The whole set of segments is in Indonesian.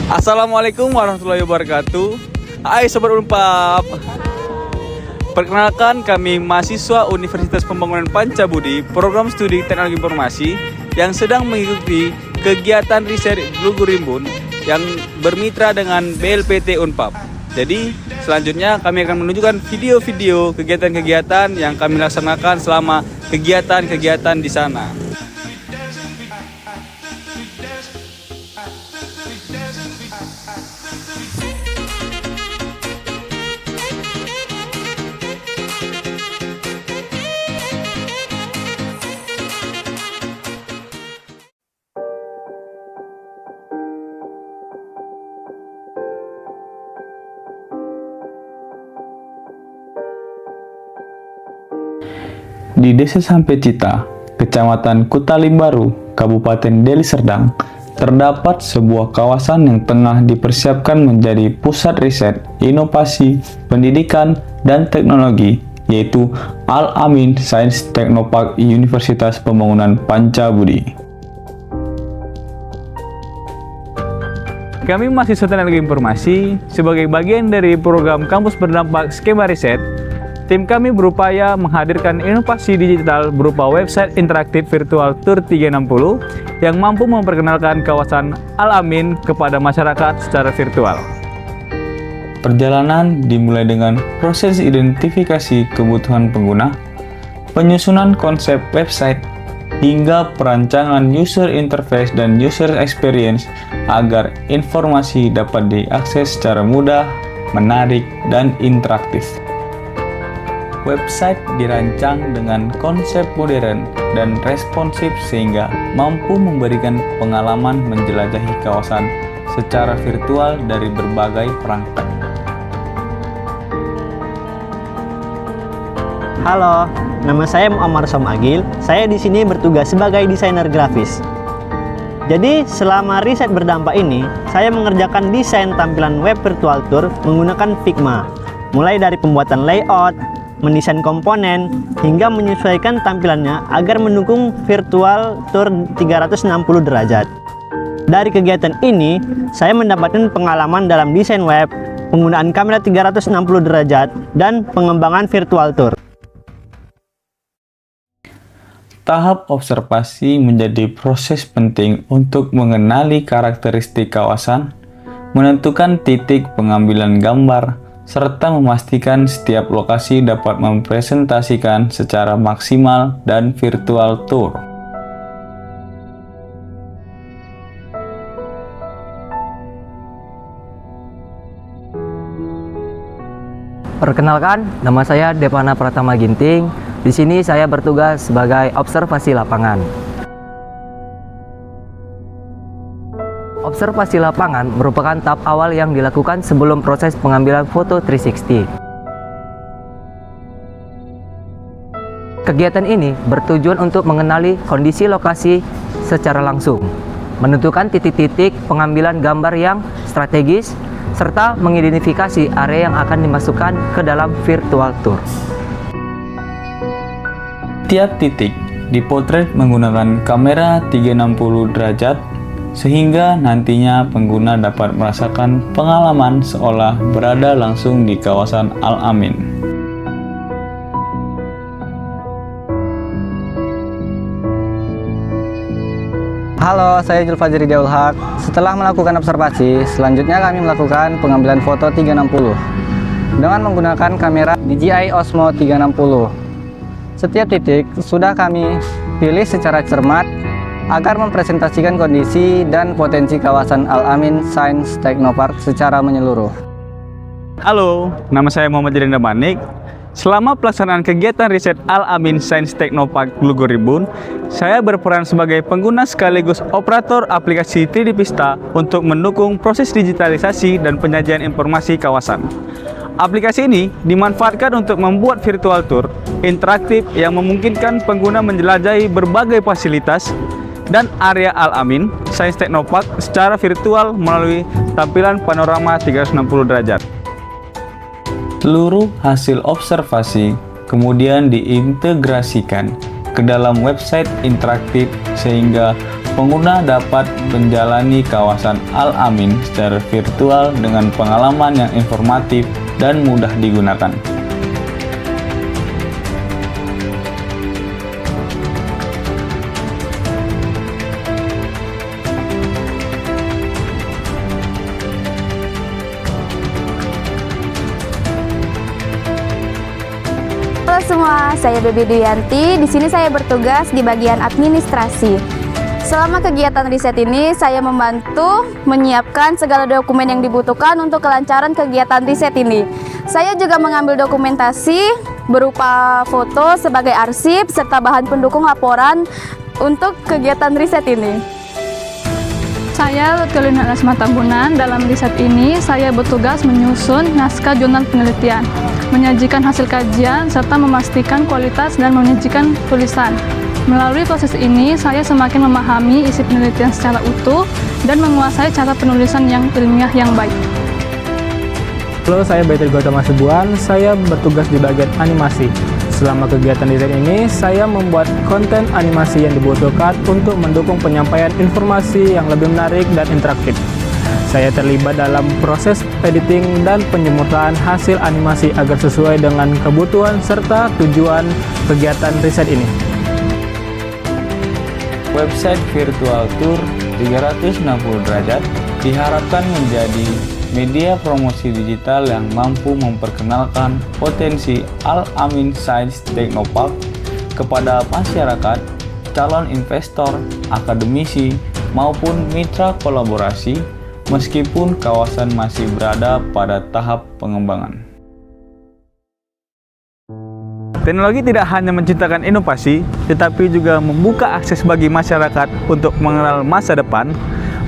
Assalamualaikum warahmatullahi wabarakatuh. Hai Sobat Unpap. Perkenalkan, kami mahasiswa Universitas Pembangunan Pancabudi, Program Studi Teknologi Informasi yang sedang mengikuti kegiatan riset Lugu Rimbun yang bermitra dengan BLPT Unpap. Jadi selanjutnya kami akan menunjukkan video-video kegiatan-kegiatan yang kami laksanakan selama kegiatan-kegiatan di sana. Di Desa Sampecita, Kecamatan Kutalimbaru, Kabupaten Deli Serdang, terdapat sebuah kawasan yang tengah dipersiapkan menjadi pusat riset, inovasi, pendidikan, dan teknologi, yaitu Al-Amin Science Technopark Universitas Pembangunan Pancabudi. Kami mahasiswa Teknologi Informasi sebagai bagian dari program Kampus Berdampak Skema Riset. Tim kami berupaya menghadirkan inovasi digital berupa website interaktif virtual Tour 360 yang mampu memperkenalkan kawasan Al-Amin kepada masyarakat secara virtual. Perjalanan dimulai dengan proses identifikasi kebutuhan pengguna, penyusunan konsep website, hingga perancangan user interface dan user experience agar informasi dapat diakses secara mudah, menarik, dan interaktif. Website dirancang dengan konsep modern dan responsif sehingga mampu memberikan pengalaman menjelajahi kawasan secara virtual dari berbagai perangkat. Halo, nama saya Muammar Somagil. Saya di sini bertugas sebagai desainer grafis. Jadi, selama riset berdampak ini, saya mengerjakan desain tampilan web virtual tour menggunakan Figma. Mulai dari pembuatan layout, mendesain komponen, hingga menyesuaikan tampilannya agar mendukung virtual tour 360 derajat. Dari kegiatan ini, saya mendapatkan pengalaman dalam desain web, penggunaan kamera 360 derajat, dan pengembangan virtual tour. Tahap observasi menjadi proses penting untuk mengenali karakteristik kawasan, menentukan titik pengambilan gambar, serta memastikan setiap lokasi dapat mempresentasikan secara maksimal dan virtual tour. Perkenalkan, nama saya Devana Pratama Ginting. Di sini saya bertugas sebagai observasi lapangan. Observasi lapangan merupakan tahap awal yang dilakukan sebelum proses pengambilan foto 360. Kegiatan ini bertujuan untuk mengenali kondisi lokasi secara langsung, menentukan titik-titik pengambilan gambar yang strategis, serta mengidentifikasi area yang akan dimasukkan ke dalam virtual tour. Tiap titik dipotret menggunakan kamera 360 derajat sehingga nantinya pengguna dapat merasakan pengalaman seolah berada langsung di kawasan Al-Amin. Halo, saya Julfajri Diaul Haq. Setelah melakukan observasi, selanjutnya kami melakukan pengambilan foto 360 dengan menggunakan kamera DJI Osmo 360. Setiap titik sudah kami pilih secara cermat agar mempresentasikan kondisi dan potensi kawasan Al-Amin Science Technopark secara menyeluruh. Halo, nama saya Muhammad Jadenda Manik. Selama pelaksanaan kegiatan riset Al-Amin Science Technopark Lugu Rimbun, saya berperan sebagai pengguna sekaligus operator aplikasi 3D Vista untuk mendukung proses digitalisasi dan penyajian informasi kawasan. Aplikasi ini dimanfaatkan untuk membuat virtual tour interaktif yang memungkinkan pengguna menjelajahi berbagai fasilitas dan area Al-Amin Science Technopark secara virtual melalui tampilan panorama 360 derajat. Seluruh hasil observasi kemudian diintegrasikan ke dalam website interaktif sehingga Pengguna dapat menjalani kawasan Al-Amin secara virtual dengan pengalaman yang informatif dan mudah digunakan. Halo semua, saya Bebi Duyanti. Di sini saya bertugas di bagian administrasi. Selama kegiatan riset ini, saya membantu menyiapkan segala dokumen yang dibutuhkan untuk kelancaran kegiatan riset ini. Saya juga mengambil dokumentasi berupa foto sebagai arsip serta bahan pendukung laporan untuk kegiatan riset ini. Saya Lutgelina Asma Tambunan. Dalam riset ini, saya bertugas menyusun naskah jurnal penelitian, menyajikan hasil kajian, serta memastikan kualitas dan menyajikan tulisan. Melalui proses ini, saya semakin memahami isi penelitian secara utuh dan menguasai cara penulisan yang ilmiah yang baik. Halo, saya Betul Gautama Subuan. Saya bertugas di bagian animasi. Selama kegiatan riset ini, saya membuat konten animasi yang dibutuhkan untuk mendukung penyampaian informasi yang lebih menarik dan interaktif. Saya terlibat dalam proses editing dan penyempurnaan hasil animasi agar sesuai dengan kebutuhan serta tujuan kegiatan riset ini. Website virtual tour 360 derajat diharapkan menjadi media promosi digital yang mampu memperkenalkan potensi Al-Amin Science Technopark kepada masyarakat, calon investor, akademisi, maupun mitra kolaborasi, meskipun kawasan masih berada pada tahap pengembangan. Teknologi tidak hanya menciptakan inovasi, tetapi juga membuka akses bagi masyarakat untuk mengenal masa depan.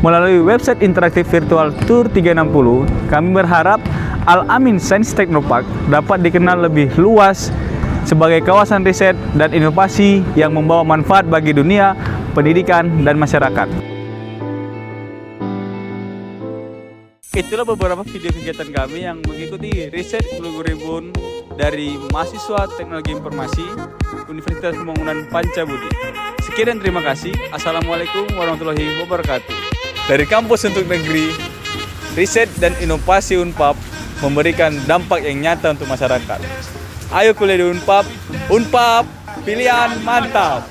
Melalui website interaktif virtual Tour 360, kami berharap Al-Amin Science Technopark dapat dikenal lebih luas sebagai kawasan riset dan inovasi yang membawa manfaat bagi dunia, pendidikan, dan masyarakat. Itulah beberapa video kegiatan kami yang mengikuti riset Lugu Ribun dari mahasiswa Teknologi Informasi Universitas Pembangunan Pancabudi. Sekian dan terima kasih. Assalamualaikum warahmatullahi wabarakatuh. Dari kampus untuk negeri, riset dan inovasi Unpad memberikan dampak yang nyata untuk masyarakat. Ayo kuliah di Unpad, Unpad pilihan mantap.